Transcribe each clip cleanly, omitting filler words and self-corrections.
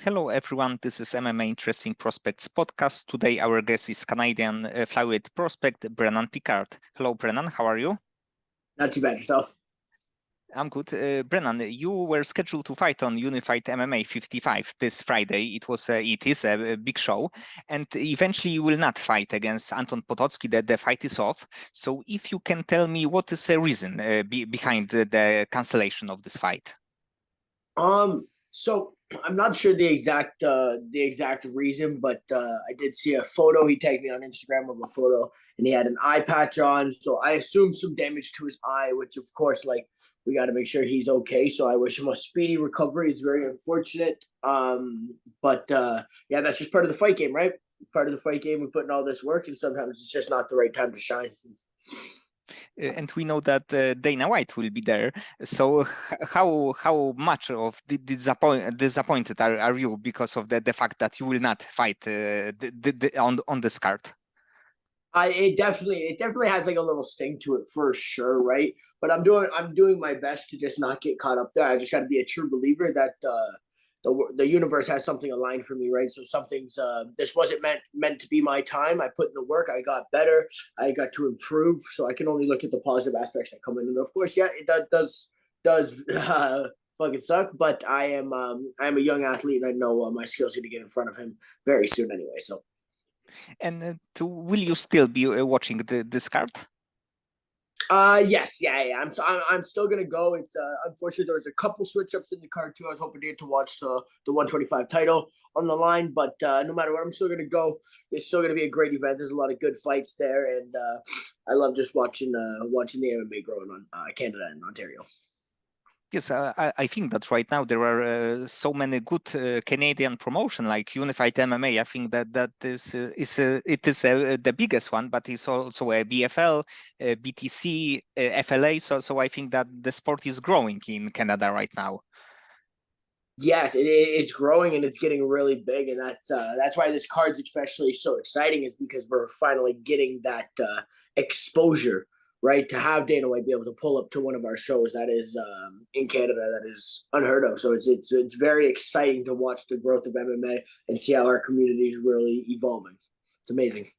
Hello everyone, this is MMA Interesting Prospects podcast. Today our guest is Canadian flyweight prospect Brennan Picard. Hello Brennan, how are you? Not too bad yourself. I'm good. Brennan, you were scheduled to fight on Unified MMA 55 this Friday. It is a big show, and eventually you will not fight against Anton Potocki. The fight is off. So if you can tell me what is the reason behind the cancellation of this fight? So I'm not sure the exact reason, but I did see a photo. He tagged me on Instagram of a photo, and he had an eye patch on. So I assume some damage to his eye, which of course, like we got to make sure he's okay. So I wish him a speedy recovery. It's very unfortunate. But yeah, that's just part of the fight game, right? Part of the fight game. We put in all this work, and sometimes it's just not the right time to shine. And we know that Dana White will be there. So how much of disappointed are you because of the fact that you will not fight on this card? It definitely has like a little sting to it for sure, right? But I'm doing my best to just not get caught up there. I just got to be a true believer that the universe has something aligned for me, right? So something's this wasn't meant to be my time. I put in the work. I got better. I got to improve. So I can only look at the positive aspects that come in. And of course, yeah, it does fucking suck. But I'm a young athlete, and I know my skills need to get in front of him very soon anyway. So. And will you still be watching this card? Yes, yeah. I'm still gonna go. It's unfortunately there was a couple switch ups in the card too. I was hoping to get to watch the 125 title on the line, but no matter what, I'm still gonna go. It's still gonna be a great event. There's a lot of good fights there, and I love just watching the MMA growing on Canada and Ontario. Yes, I think that right now there are so many good Canadian promotion like Unified MMA. I think that is the biggest one, but it's also a BFL, BTC, FLA. So I think that the sport is growing in Canada right now. Yes, it's growing and it's getting really big, and that's why this card's especially so exciting, is because we're finally getting that exposure, right? To have Dana White be able to pull up to one of our shows that is in Canada, that is unheard of. So it's very exciting to watch the growth of MMA and see how our community is really evolving. It's amazing.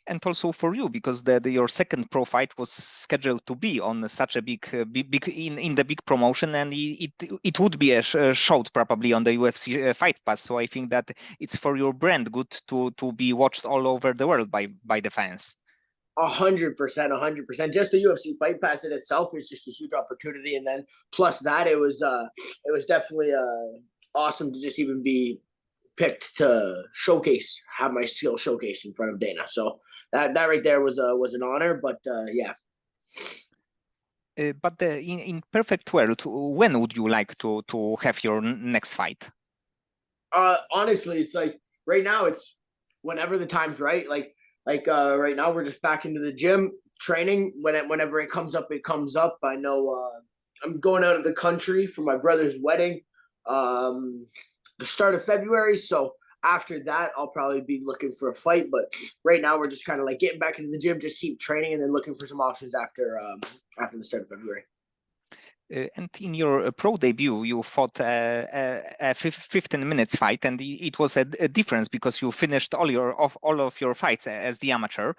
And also for you, because your second pro fight was scheduled to be on such a big in the big promotion, and it would be showed probably on the UFC Fight Pass. So I think that it's for your brand good to be watched all over the world by the fans. 100%, 100%. Just the UFC Fight Pass in itself is just a huge opportunity, and then plus that, it was definitely awesome to just even be picked to have my skill showcased in front of Dana. So that right there was an honor. But yeah. But in perfect world, when would you like to have your next fight? Honestly, it's like right now, it's whenever the time's right. Like right now, we're just back into the gym training. Whenever it comes up, it comes up. I know I'm going out of the country for my brother's wedding. The start of February. So after that, I'll probably be looking for a fight. But right now, we're just kind of like getting back into the gym, just keep training, and then looking for some options after the start of February. And in your pro debut, you fought a 15 minutes fight, and it was a difference because you finished all of your fights as the amateur.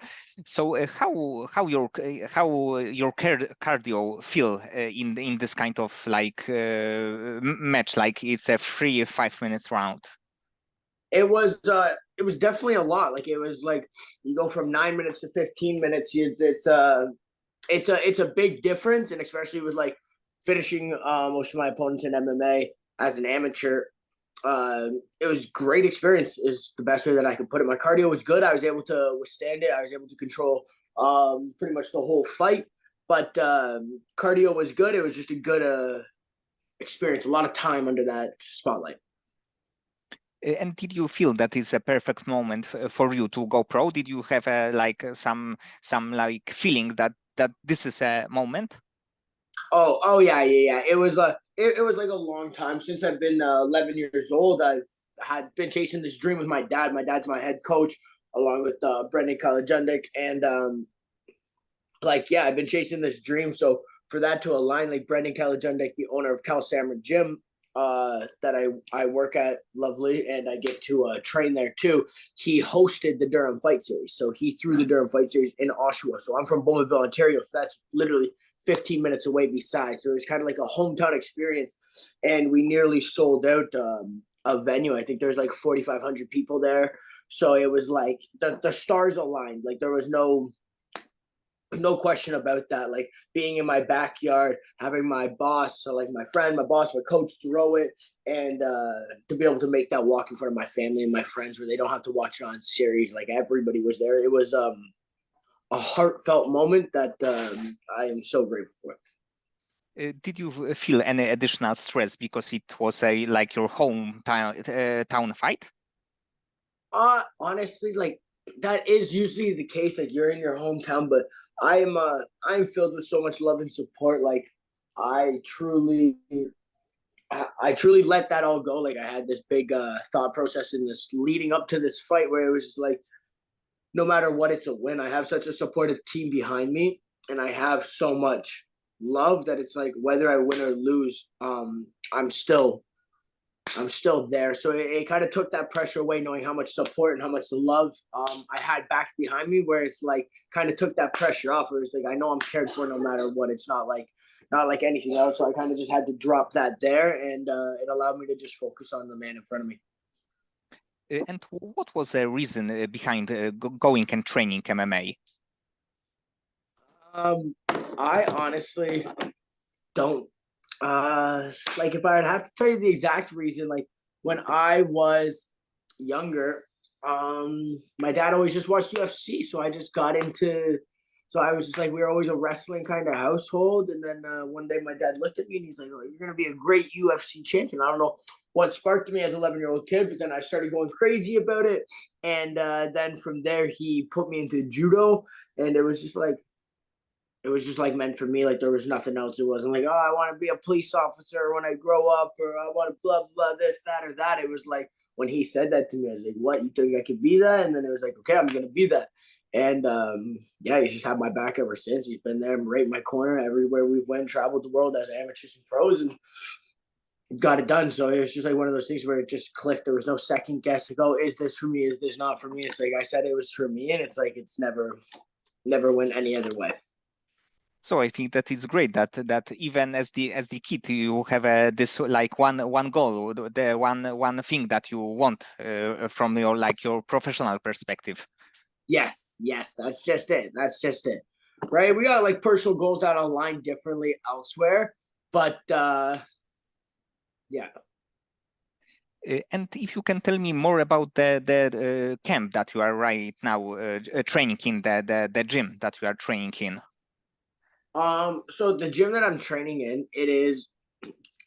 So how your cardio feel in this kind of like match, like it's a 3-5 minutes round? It was definitely a lot. Like it was like you go from 9 minutes to 15 minutes. It's a big difference, and especially with like finishing most of my opponents in MMA as an amateur. It was great experience is the best way that I could put it. My cardio was good. I was able to withstand it. I was able to control pretty much the whole fight. But cardio was good. It was just a good experience. A lot of time under that spotlight. And did you feel that is a perfect moment for you to go pro? Did you have some like feeling that this is a moment? Oh yeah. It was it was like a long time since I've been 11 years old. I had been chasing this dream with my dad. My dad's my head coach, along with Brendan Picard, and like yeah, I've been chasing this dream. So for that to align, like Brendan Picard, the owner of Cal Samra Gym, that I work at Lovely and I get to train there too. He hosted the Durham Fight Series, so he threw the Durham Fight Series in Oshawa. So I'm from Bowmanville, Ontario, so that's literally 15 minutes away beside. So it was kind of like a hometown experience, and we nearly sold out a venue. I think there's like 4,500 people there. So it was like the stars aligned. Like there was no question about that. Like being in my backyard, having my boss, so like my friend, my boss, my coach throw it, and to be able to make that walk in front of my family and my friends where they don't have to watch it on series. Like everybody was there. It was a heartfelt moment that I am so grateful for. Did you feel any additional stress because it was a like your hometown town fight? Honestly, like that is usually the case. Like you're in your hometown, but I'm filled with so much love and support. Like I truly I truly let that all go. Like I had this big thought process in this leading up to this fight where it was just like no matter what, it's a win. I have such a supportive team behind me, and I have so much love that it's like whether I win or lose, I'm still there. So it kind of took that pressure away, knowing how much support and how much love I had back behind me, where it's like kind of took that pressure off. Where it's like I know I'm cared for no matter what. It's not like anything else. So I kind of just had to drop that there, and it allowed me to just focus on the man in front of me. And what was the reason behind going and training MMA? I honestly don't like if I would have to tell you the exact reason, like when I was younger, my dad always just watched UFC, so I just got into so I was just like we were always a wrestling kind of household, and then one day my dad looked at me and he's like, "Oh, you're gonna be a great UFC champion." I don't know what sparked me as an 11-year-old kid, but then I started going crazy about it, and then from there he put me into judo, and it was just like meant for me. Like there was nothing else. It wasn't like, oh, I want to be a police officer when I grow up, or I want to blah blah this, that, or that. It was like when he said that to me, I was like, what? You think I could be that? And then it was like, okay, I'm gonna be that. And yeah, he's just had my back ever since. He's been there, right in my corner everywhere we've went, traveled the world as amateurs and pros, and got it done. So it was just like one of those things where it just clicked. There was no second guess. Like, oh, is this for me? Is this not for me? It's like I said, it was for me, and it's like it's never went any other way. So I think that it's great that even as the kid you have this like one goal, the one thing that you want from your professional perspective. Yes, that's just it. That's just it. Right? We got like personal goals that align differently elsewhere, but yeah. And if you can tell me more about the camp that you are right now training in, the gym that you are training in. So the gym that I'm training in, it is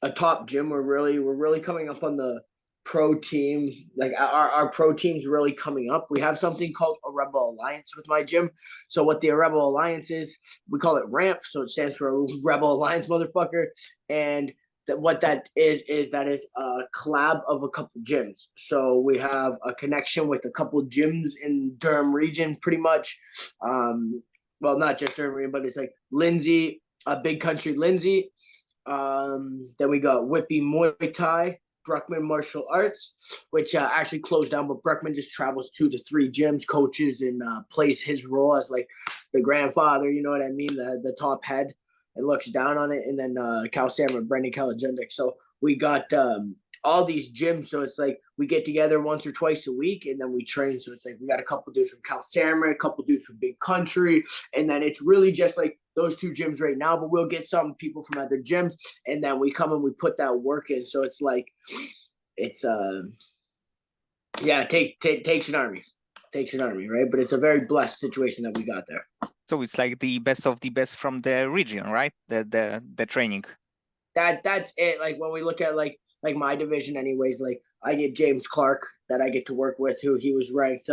a top gym. We're really coming up on the pro team. Like our pro team's really coming up. We have something called a Rebel Alliance with my gym. So what the Rebel Alliance is, we call it RAMP. So it stands for Rebel Alliance, motherfucker. And what that is that is a collab of a couple gyms. So we have a connection with a couple gyms in Durham region, pretty much. Well, not just Durham, but it's like Lindsay, Big Country Lindsay. Then we got Whippy Muay Thai, Bruckman Martial Arts, which actually closed down, but Bruckman just travels 2 to 3 gyms, coaches, and plays his role as like the grandfather, you know what I mean, the top head, and looks down on it. And then Cal Sam and Brendan Calagendic. So we got all these gyms. So it's like we get together once or twice a week and then we train. So it's like we got a couple dudes from Cal Salmon, a couple dudes from Big Country. And then it's really just like those 2 gyms right now, but we'll get some people from other gyms and then we come and we put that work in. So it's like, it's, yeah, it takes an army. Takes an army, right? But it's a very blessed situation that we got there. So it's like the best of the best from the region, right? The training. That's it. Like when we look at like my division anyways, like I get James Clark that I get to work with, who he was ranked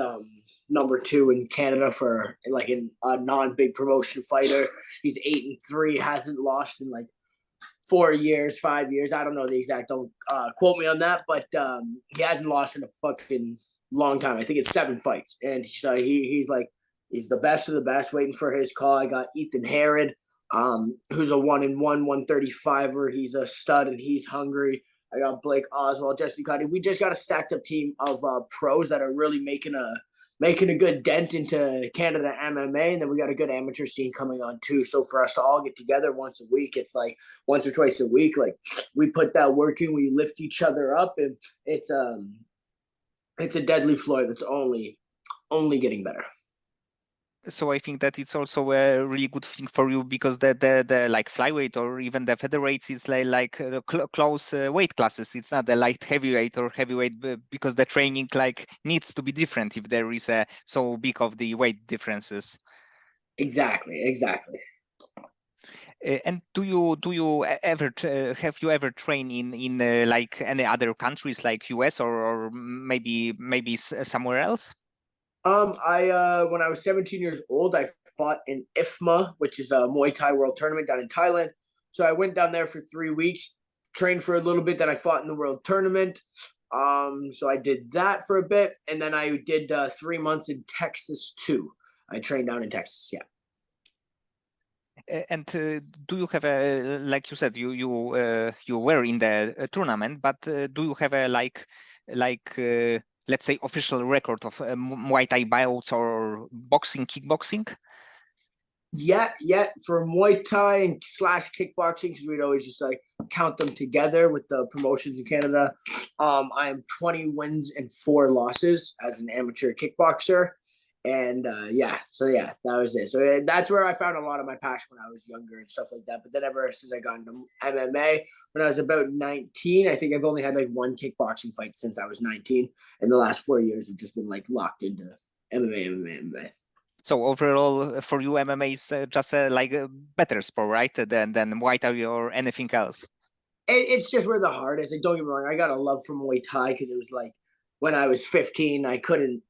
number 2 in Canada for like a non-big promotion fighter. He's 8-3, hasn't lost in like 4 years, 5 years. I don't know the exact, don't quote me on that, but he hasn't lost in a fucking long time. I think it's 7 fights. And he's like, he's the best of the best, waiting for his call. I got Ethan Herod, who's a 1-1 135er. He's a stud and he's hungry. I got Blake Oswald, Jesse Cuddy. We just got a stacked up team of pros that are really making a good dent into Canada MMA, and then we got a good amateur scene coming on too. So for us to all get together once a week, it's like once or twice a week. Like we put that work in, we lift each other up, and it's a deadly floor that's only getting better. So I think that it's also a really good thing for you because the like flyweight or even the featherweights is like close weight classes. It's not the light heavyweight or heavyweight because the training like needs to be different if there is a so big of the weight differences. Exactly. And do you ever have you ever trained in like any other countries like US or maybe somewhere else? I when I was 17 years old, I fought in IFMA, which is a Muay Thai World Tournament down in Thailand. So I went down there for 3 weeks, trained for a little bit. Then I fought in the World Tournament. So I did that for a bit, and then I did 3 months in Texas too. I trained down in Texas. Yeah. And do you have a like you said you were in the tournament, but do you have a like let's say official record of Muay Thai bouts or boxing, kickboxing? Yeah. For Muay Thai and slash kickboxing, because we'd always just like count them together with the promotions in Canada. I am 20 wins and 4 losses as an amateur kickboxer. And so that was it. So that's where I found a lot of my passion when I was younger and stuff like that. But then ever since I got into MMA, when I was about 19, I think I've only had like 1 kickboxing fight since I was 19. And the last 4 years have just been like locked into MMA. So overall, for you, MMA is just like a better sport, right? Than Muay Thai or anything else. It's just where the heart is. Like, don't get me wrong, I got a love for Muay Thai because it was like when I was 15, I couldn't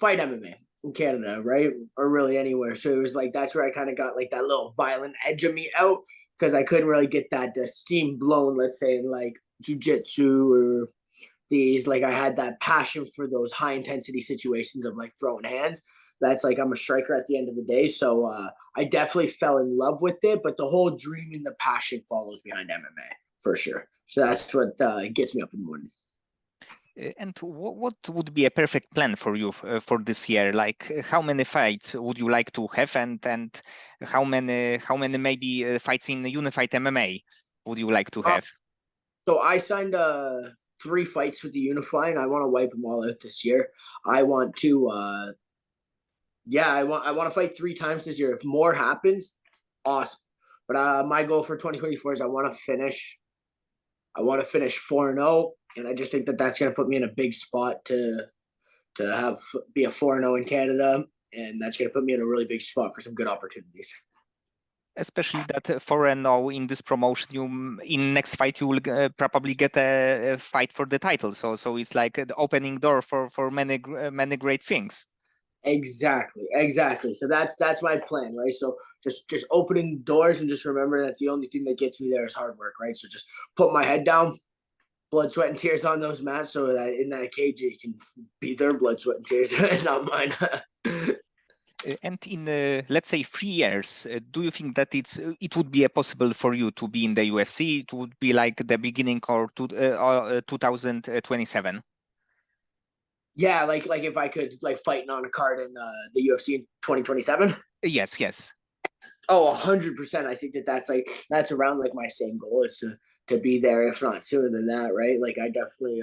fight MMA in Canada, right? Or really anywhere. So it was like that's where I kind of got like that little violent edge of me out because I couldn't really get that steam blown, let's say, in like jujitsu or these. Like I had that passion for those high intensity situations of like throwing hands. That's like I'm a striker at the end of the day. So I definitely fell in love with it, but the whole dream and the passion follows behind MMA for sure. So that's what gets me up in the morning. And what would be a perfect plan for you for this year? Like how many fights would you like to have, and how many maybe fights in Unified MMA would you like to have? So I signed 3 fights with the Unify, and I want to wipe them all out this year. I want to, I want to fight 3 times this year. If more happens, awesome. But my goal for 2024 is I want to finish 4-0, and I just think that that's going to put me in a big spot to be a 4-0 in Canada, and that's going to put me in a really big spot for some good opportunities. Especially that 4-0 in this promotion, you in next fight you will probably get a fight for the title. So it's like the opening door for many great things. Exactly. So that's my plan, right? So just opening doors and just remember that the only thing that gets me there is hard work, right? So just put my head down, blood, sweat, and tears on those mats, so that in that cage it can be their blood, sweat, and tears, not mine. And in let's say 3 years, do you think that it would be possible for you to be in the UFC? It would be like the beginning or 2027. Yeah, like if I could like fighting on a card in the UFC in 2027. Yes. Oh, 100%. I think that's around like my same goal is to be there, if not sooner than that, right? Like I definitely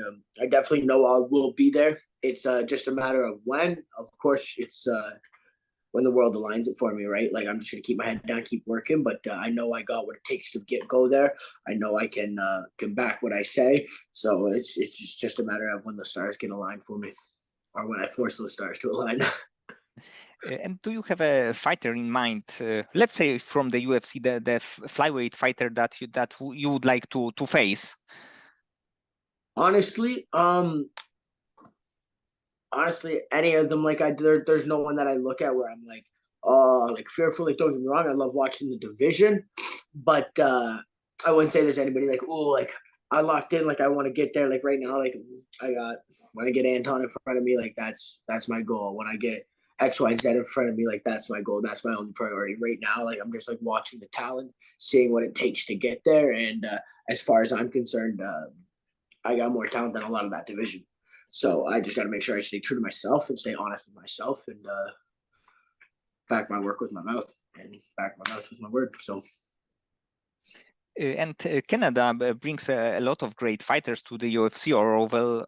know I will be there. It's just a matter of when. Of course, it's when the world aligns it for me, right? Like I'm just gonna keep my head down, keep working. But I know I got what it takes to go there. I know I can back what I say. So it's just a matter of when the stars get aligned for me, or when I force those stars to align. And do you have a fighter in mind? Let's say from the UFC, the flyweight fighter that you would like to face. Honestly, any of them. Like there's no one that I look at where I'm like, oh, like fearful. Like don't get me wrong, I love watching the division, but I wouldn't say there's anybody like, oh, like I locked in. Like I want to get there. Like right now, like when I get Anton in front of me, like that's my goal. When I get XYZ in front of me, like that's my goal. That's my only priority right now. Like I'm just like watching the talent, seeing what it takes to get there, and as far as I'm concerned, I got more talent than a lot of that division. So I just got to make sure I stay true to myself and stay honest with myself and back my work with my mouth and back my mouth with my word. So. And Canada brings a lot of great fighters to the UFC or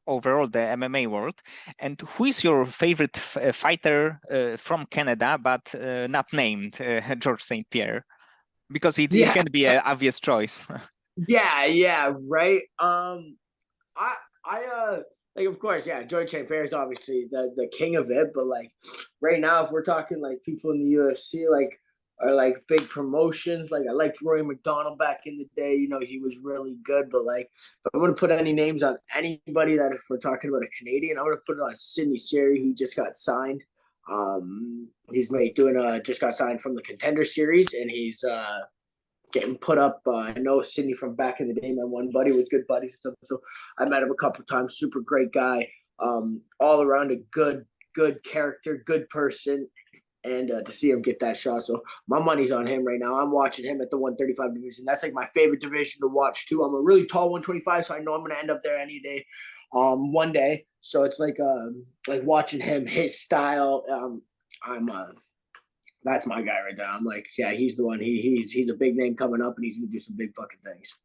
overall the MMA world. And who is your favorite fighter from Canada, but not named George St. Pierre? Because it Yeah, can be an obvious choice. yeah, right. I like of course, yeah, George St. Pierre is obviously the king of it, but like right now, if we're talking like people in the UFC, like are like big promotions, like I liked Roy McDonald back in the day, you know, he was really good, but like if I'm gonna put any names on anybody that if we're talking about a Canadian, I'm gonna put it on Sidney Seri, who just got signed. He's just got signed from the Contender Series, and he's getting put up. I know Sidney from back in the day. My one buddy was good buddies with him, so I met him a couple times. Super great guy, all around a good character, good person, and to see him get that shot. So my money's on him right now. I'm watching him at the 135 division. That's like my favorite division to watch too. I'm a really tall 125, so I know I'm gonna end up there any day, one day. So it's like watching him, his style. I'm that's my guy right there. I'm like, yeah, he's the one. He's a big name coming up, and he's gonna do some big fucking things.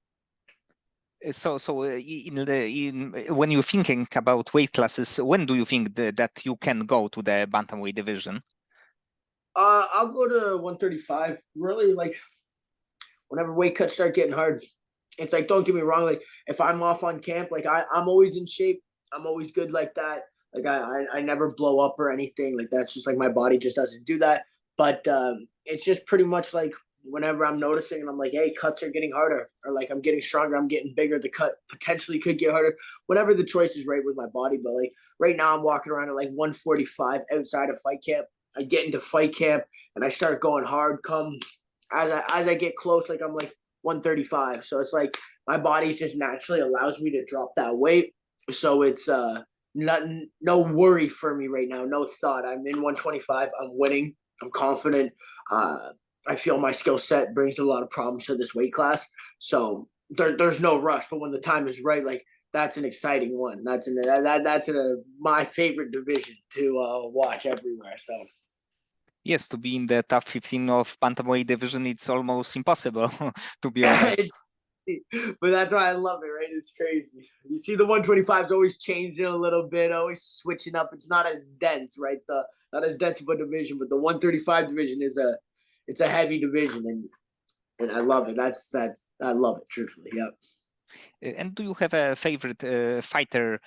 When you're thinking about weight classes, when do you think that you can go to the bantamweight division? I'll go to 135. Really, like whenever weight cuts start getting hard, it's like don't get me wrong. Like if I'm off on camp, like I'm always in shape. I'm always good like that. Like I never blow up or anything. Like that's just like my body just doesn't do that. But it's just pretty much like whenever I'm noticing and I'm like, hey, cuts are getting harder, or like I'm getting stronger, I'm getting bigger, the cut potentially could get harder. Whatever the choice is right with my body. But like right now I'm walking around at like 145 outside of fight camp. I get into fight camp and I start going hard. Come as I get close, like I'm like 135. So it's like my body's just naturally allows me to drop that weight. So it's no worry for me right now. No thought. I'm in 125. I'm winning. I'm confident. I feel my skill set brings a lot of problems to this weight class. So there's no rush. But when the time is right, like that's an exciting one. That's my favorite division to watch everywhere. So Yes, to be in the top 15 of bantamweight division, it's almost impossible, to be honest. But that's why I love it, right? It's crazy. You see the 125 is always changing a little bit, always switching up. It's not as dense, right? Not as dense of a division, but the 135 division it's a heavy division, and I love it. I love it, truthfully. Yep. And do you have a favorite fighter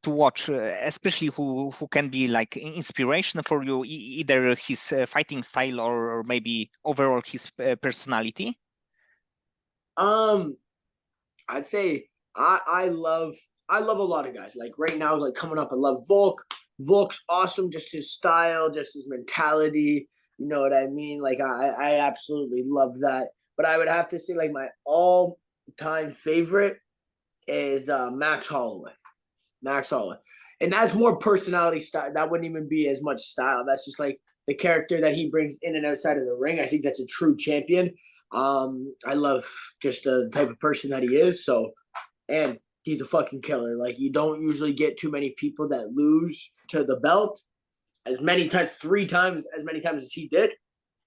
to watch, especially who can be like inspiration for you, either his fighting style or maybe overall his personality? I'd say I love a lot of guys. Like right now, like coming up, I love Volk. Volk's awesome, just his style, just his mentality. You know what I mean? Like I absolutely love that. But I would have to say like my all time favorite is Max Holloway. Max Holloway. And that's more personality style. That wouldn't even be as much style. That's just like the character that he brings in and outside of the ring. I think that's a true champion. I love just the type of person that he is. So, and he's a fucking killer. Like you don't usually get too many people that lose to the belt as many times, 3 times as many times as he did,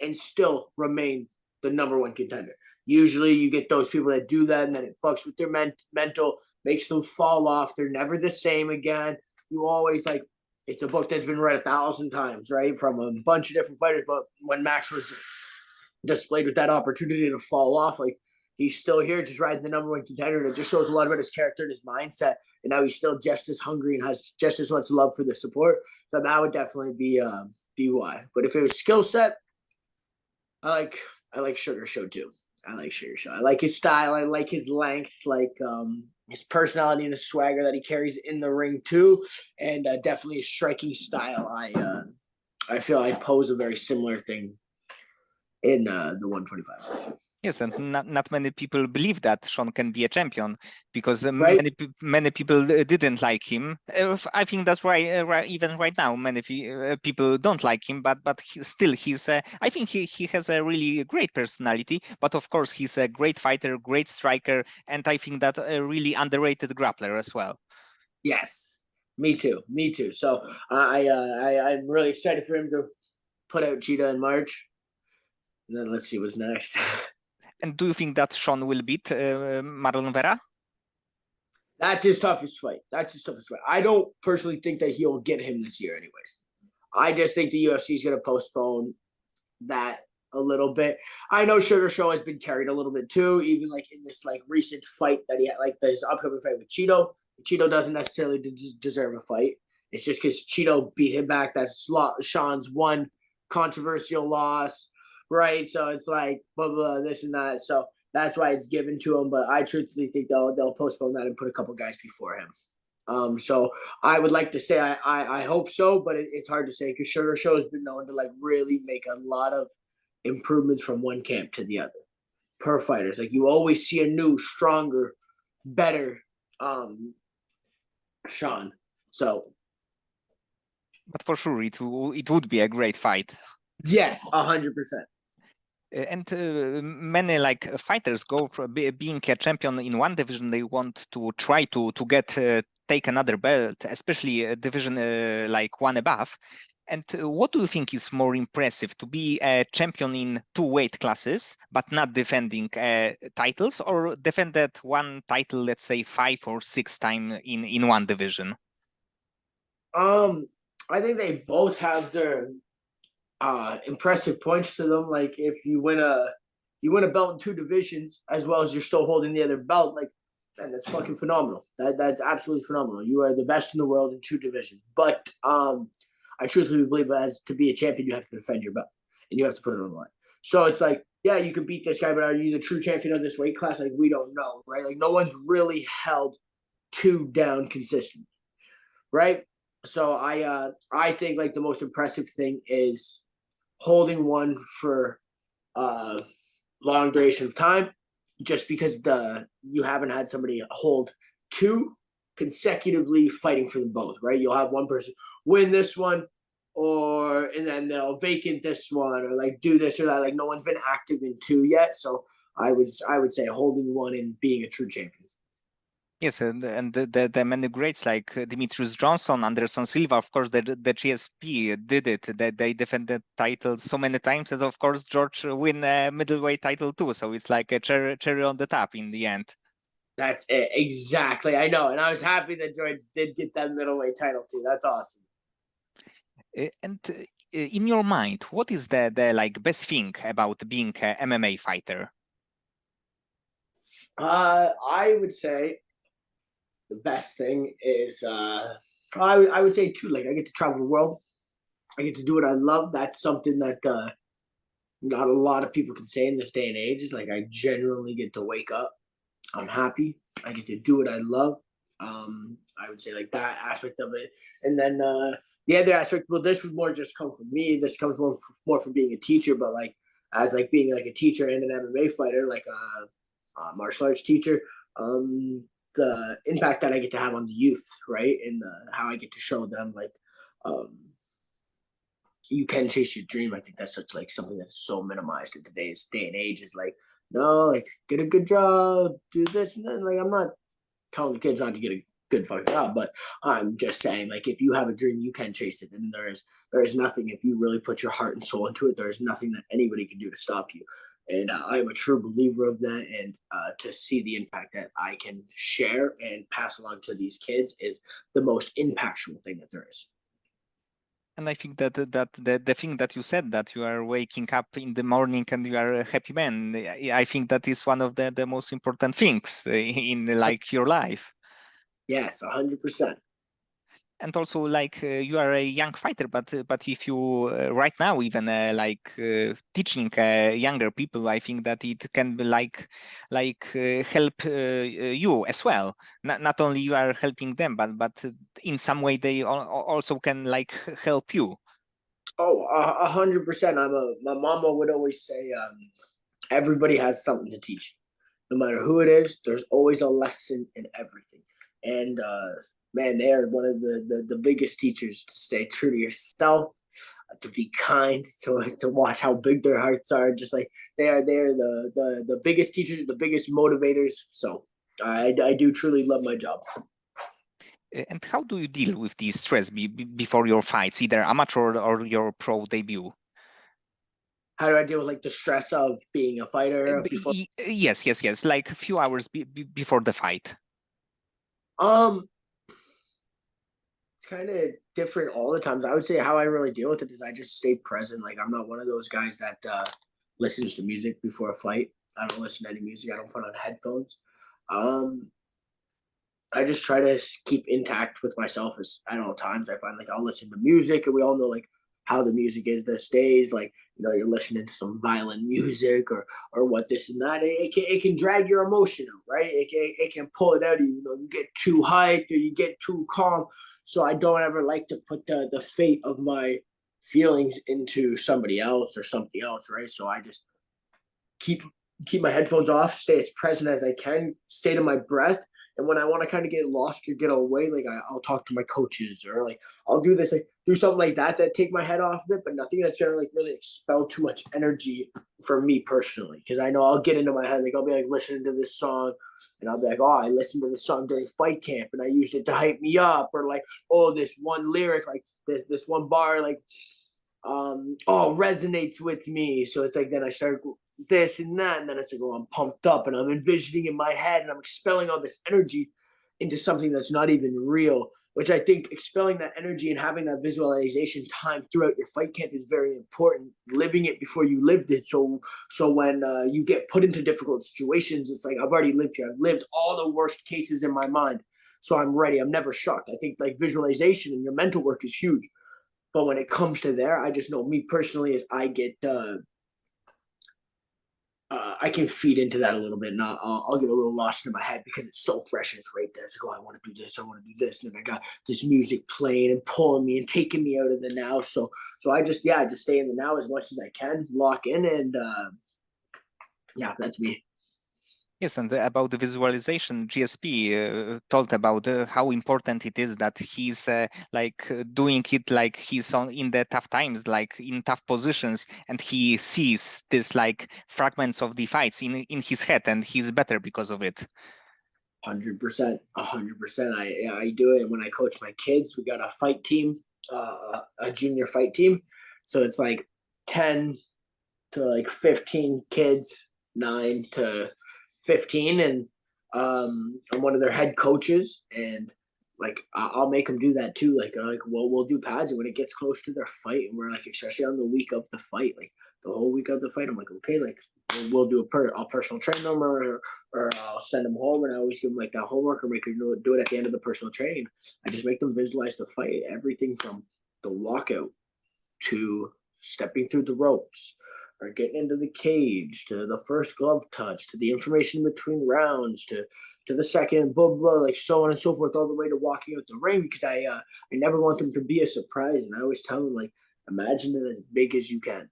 and still remain the number one contender. Usually, you get those people that do that, and then it fucks with their mental, makes them fall off. They're never the same again. You always like it's a book that's been read 1,000 times, right, from a bunch of different fighters. But when Max was displayed with that opportunity to fall off, like he's still here, just riding the number one contender, and it just shows a lot about his character and his mindset. And now he's still just as hungry and has just as much love for the support. So that would definitely be why. But if it was skill set, I like Sugar Show too. I like Sugar Show. I like his style. I like his length, like his personality and his swagger that he carries in the ring too, and definitely his striking style. I feel I pose a very similar thing in the 125. Yes, and not many people believe that Sean can be a champion because Right? many people didn't like him. I think that's why even right now many people don't like him. But still, he's I think he has a really great personality. But of course, he's a great fighter, great striker, and I think that a really underrated grappler as well. Yes, me too. Me too. So I'm really excited for him to put out Cheetah in March, and then let's see what's next. And do you think that Sean will beat Marlon Vera? That's his toughest fight. That's his toughest fight. I don't personally think that he'll get him this year, anyways. I just think the UFC is going to postpone that a little bit. I know Sugar Show has been carried a little bit too, even like in this like recent fight that he had, like his upcoming fight with Cheeto. Cheeto doesn't necessarily deserve a fight. It's just because Cheeto beat him back. That's Sean's one controversial loss, right? So it's like blah blah this and that. So that's why it's given to him. But I truthfully think they'll postpone that and put a couple guys before him. So I would like to say I hope so, but it's hard to say because Sugar Show has been known to like really make a lot of improvements from one camp to the other per fighters. Like you always see a new, stronger, better Sean. So But for sure, it would be a great fight. yes, 100%. And many like fighters go for being a champion in one division. They want to try to get take another belt, especially a division like one above. And what do you think is more impressive, to be a champion in two weight classes but not defending titles, or defend that one title, let's say 5 or 6 times in one division? I think they both have their impressive points to them. Like if you win a belt in two divisions as well as you're still holding the other belt, like man, that's fucking phenomenal. That's absolutely phenomenal. You are the best in the world in two divisions. But I truthfully believe as to be a champion, you have to defend your belt and you have to put it on the line. So it's like, yeah, you can beat this guy, but are you the true champion of this weight class? Like we don't know, right? Like no one's really held two down consistently, right? So I think like the most impressive thing is holding one for long duration of time, just because you haven't had somebody hold two consecutively fighting for them both, right? You'll have one person win this one, and then they'll vacant this one, or like do this or that. Like no one's been active in two yet, so I would say holding one and being a true champion. Yes, and the many greats like Dimitrius Johnson, Anderson Silva, of course, the GSP did it. They defended titles so many times, and of course, George win a middleweight title too. So it's like a cherry on the top in the end. That's it. Exactly. I know. And I was happy that George did get that middleweight title too. That's awesome. And in your mind, what is the like best thing about being a MMA fighter? I would say the best thing is I would say too, like I get to travel the world. I get to do what I love. That's something that not a lot of people can say in this day and age. Is like I genuinely get to wake up. I'm happy. I get to do what I love. I would say like that aspect of it. And then the other aspect, well, this would more just come from me. This comes more from being a teacher, but like as like being like a teacher and an MMA fighter, like a martial arts teacher, the impact that I get to have on the youth, right? And how I get to show them like you can chase your dream. I think that's such like something that's so minimized in today's day and age. Is like, no, like get a good job, do this and then. Like I'm not telling the kids not to get a good fucking job, but I'm just saying like if you have a dream, you can chase it, and there is nothing, if you really put your heart and soul into it, there is nothing that anybody can do to stop you. And I am a true believer of that. And to see the impact that I can share and pass along to these kids is the most impactful thing that there is. And I think that the thing that you said, that you are waking up in the morning and you are a happy man, I think that is one of the most important things in like your life. Yes, 100%. And also like you are a young fighter, but if you right now even teaching younger people, I think that it can be like help you as well. Not only you are helping them, but in some way they also can like help you. Oh, 100%. My mama would always say, everybody has something to teach. No matter who it is, there's always a lesson in everything. And man, they are one of the biggest teachers to stay true to yourself, to be kind, to watch how big their hearts are. Just like they are the biggest teachers, the biggest motivators. So I do truly love my job. And how do you deal with the stress before your fights, either amateur or your pro debut? How do I deal with like the stress of being a fighter before? Yes. Like a few hours before the fight. Um, it's kind of different all the times. I would say how I really deal with it is I just stay present. Like I'm not one of those guys that listens to music before a fight. I don't listen to any music. I don't put on headphones. Um, I just try to keep intact with myself as at all times. I find like I'll listen to music, and we all know like how the music is these days. Like you're listening to some violent music or what this and that. It can drag your emotion out, right? It can pull it out of you. You know, you get too hyped or you get too calm. So I don't ever like to put the fate of my feelings into somebody else or something else, right? So I just keep keep my headphones off, stay as present as I can, stay to my breath. And when I want to kind of get lost or get away, like I'll talk to my coaches or like I'll do this, like do something like that take my head off of it, but nothing that's gonna like really expel too much energy for me personally. Because I know I'll get into my head, like I'll be like listening to this song, and I'll be like, oh, I listened to this song during fight camp, and I used it to hype me up, or like, oh, this one lyric, like this one bar, like oh resonates with me. So it's like then I start this and that, and then it's like, oh, I'm pumped up and I'm envisioning in my head and I'm expelling all this energy into something that's not even real. Which I think expelling that energy and having that visualization time throughout your fight camp is very important. Living it before you lived it, so when you get put into difficult situations, it's like I've already lived here. I've lived all the worst cases in my mind, so I'm ready. I'm never shocked. I think like visualization and your mental work is huge. But when it comes to there, I just know me personally is I get I can feed into that a little bit, and I'll get a little lost in my head because it's so fresh and it's right there. It's like, oh, I want to do this, I want to do this, and then I got this music playing and pulling me and taking me out of the now. So I just I just stay in the now as much as I can, lock in, and yeah, that's me. Yes, and about the visualization, GSP told about how important it is that he's doing it like he's on in the tough times, like in tough positions, and he sees this like fragments of the fights in his head, and he's better because of it. 100%, 100%. I do it when I coach my kids. We got a fight team, a junior fight team, so it's like 10 to like 15 kids, 9 to 15, and I'm one of their head coaches, and like I'll make them do that too. Like we'll do pads, and when it gets close to their fight, and we're like especially on the week of the fight, like the whole week of the fight, I'm like okay, like we'll do I'll personal train them or I'll send them home, and I always give them like that homework or make them do it at the end of the personal training. I just make them visualize the fight, everything from the walkout to stepping through the ropes or getting into the cage to the first glove touch to the information between rounds to the second blah blah, like so on and so forth, all the way to walking out the ring, because I never want them to be a surprise. And I always tell them like imagine it as big as you can.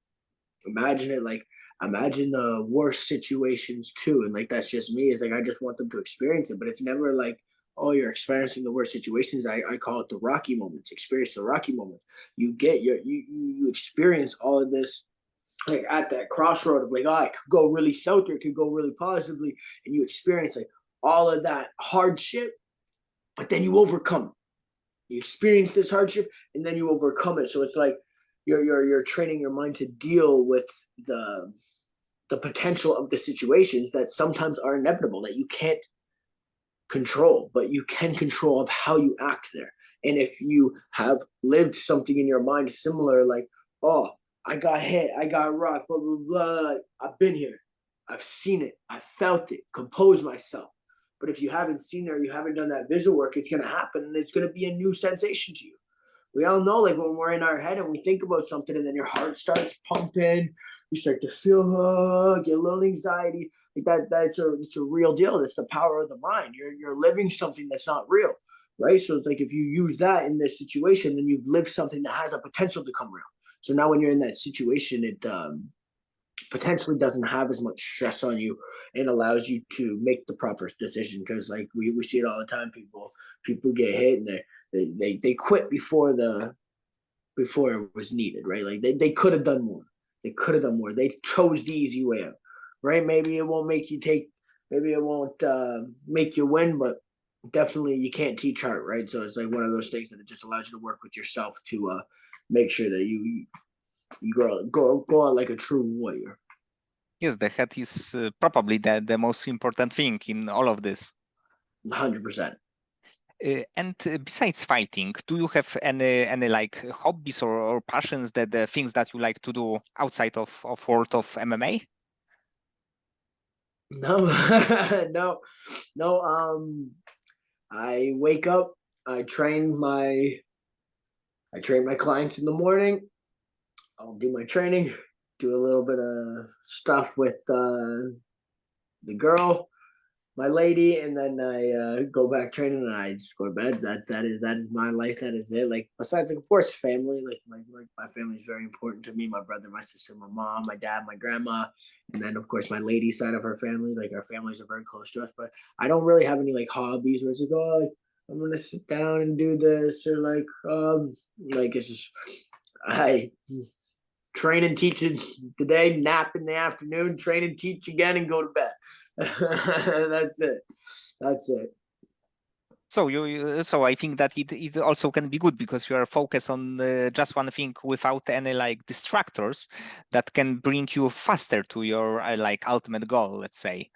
Imagine it like imagine the worst situations too. And like that's just me. It's like I just want them to experience it, but it's never like, oh, you're experiencing the worst situations. I call it the Rocky moments. Experience the Rocky moments. You get you experience all of this like at that crossroad of like, oh, it could go really south or it could go really positively, and you experience like all of that hardship, but then you overcome it. You experience this hardship and then you overcome it. So it's like you're training your mind to deal with the potential of the situations that sometimes are inevitable that you can't control, but you can control of how you act there. And if you have lived something in your mind similar, like, oh, I got hit, I got rocked, blah, blah, blah. I've been here. I've seen it. I felt it. Compose myself. But if you haven't seen it or you haven't done that visual work, it's going to happen and it's going to be a new sensation to you. We all know, like, when we're in our head and we think about something and then your heart starts pumping, you start to feel, get a little anxiety. Like it's a real deal. That's the power of the mind. You're living something that's not real, right? So it's like if you use that in this situation, then you've lived something that has a potential to come real. So now when you're in that situation, it potentially doesn't have as much stress on you and allows you to make the proper decision. Because like we see it all the time, people get hit and they quit before it was needed, right? Like they could have done more. They could have done more. They chose the easy way out, right? Maybe it won't make you take, maybe it won't make you win, but definitely you can't teach heart, right? So it's like one of those things that it just allows you to work with yourself to make sure that you go out like a true warrior. Yes, the head is probably the most important thing in all of this. 100%. And besides fighting, do you have any like hobbies or passions, that the things that you like to do outside of world of MMA? No, no, no. I wake up, I train my clients in the morning. I'll do my training, do a little bit of stuff with the girl, my lady, and then I go back training and I just go to bed. That is my life. That is it. Like besides, like, of course, family. Like my family is very important to me. My brother, my sister, my mom, my dad, my grandma, and then of course my lady side of her family. Like our families are very close to us. But I don't really have any like hobbies where it's like, oh, like, I'm gonna sit down and do this, or like it's just I train and teach in the day, nap in the afternoon, train and teach again, and go to bed. That's it. That's it. So so I think that it also can be good because you are focused on just one thing without any like distractors that can bring you faster to your like ultimate goal, let's say.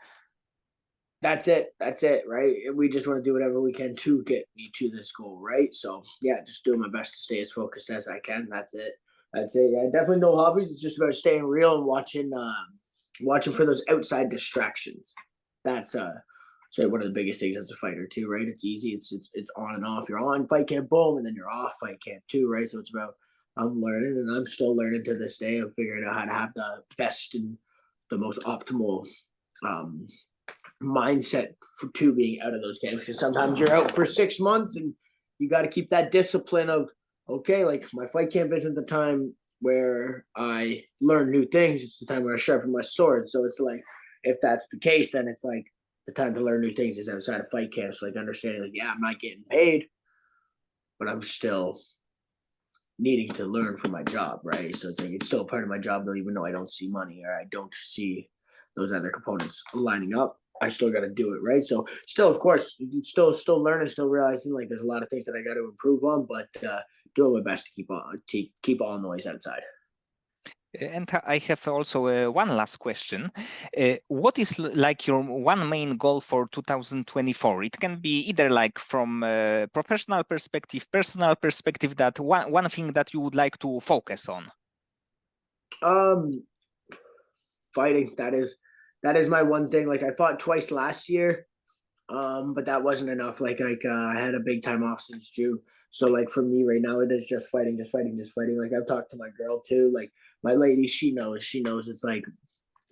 That's it. That's it. Right. We just want to do whatever we can to get me to this goal. Right. So yeah, just doing my best to stay as focused as I can. That's it. That's it. Yeah, definitely no hobbies. It's just about staying real and watching for those outside distractions. That's so one of the biggest things as a fighter too, right? It's easy. It's on and off. You're on fight camp, boom, and then you're off fight camp too, right? So it's about I'm learning, and I'm still learning to this day of figuring out how to have the best and the most optimal um mindset to being out of those games, because sometimes you're out for 6 months and you got to keep that discipline of okay, like my fight camp isn't the time where I learn new things, it's the time where I sharpen my sword. So it's like if that's the case, then it's like the time to learn new things is outside of fight camps, like understanding like yeah, I'm not getting paid, but I'm still needing to learn for my job, right? So it's like it's still a part of my job though, even though I don't see money or I don't see those other components lining up. I still got to do it, right? So still, of course, still learning, still realizing like there's a lot of things that I got to improve on, but doing my best to keep all noise outside. And I have also one last question. What is like your one main goal for 2024? It can be either like from a professional perspective, personal perspective, that one thing that you would like to focus on. Um, Fighting, that is my one thing. Like I fought twice last year, but that wasn't enough. I had a big time off since June. So like for me right now, it is just fighting, just fighting, just fighting. Like I've talked to my girl too. Like my lady, she knows it's like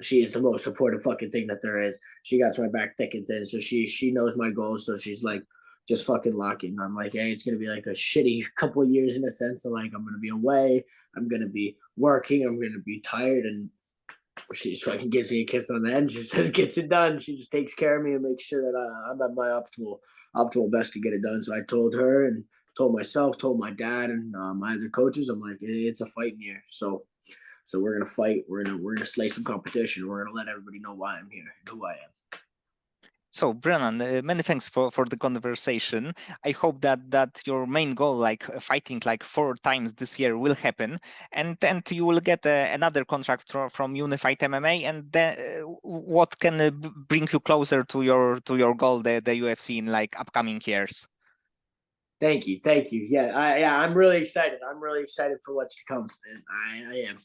she is the most supportive fucking thing that there is. She got my back thick and thin. So she knows my goals. So she's like just fucking locking. I'm like, hey, it's gonna be like a shitty couple of years in a sense. So like I'm gonna be away. I'm gonna be working. I'm gonna be tired, and she just fucking gives me a kiss on the head. She says, "Gets it done." She just takes care of me and makes sure that I'm at my optimal best to get it done. So I told her and told myself, told my dad and my other coaches, I'm like, it's a fighting year. So we're gonna fight. We're gonna slay some competition. We're gonna let everybody know why I'm here and who I am. So, Brennan, many thanks for the conversation. I hope that your main goal, like fighting like 4 times this year, will happen, and you will get another contract from Unified MMA, and then what can bring you closer to your goal, the UFC, in like upcoming years. Thank you. Yeah, I'm really excited. I'm really excited for what's to come, and I am.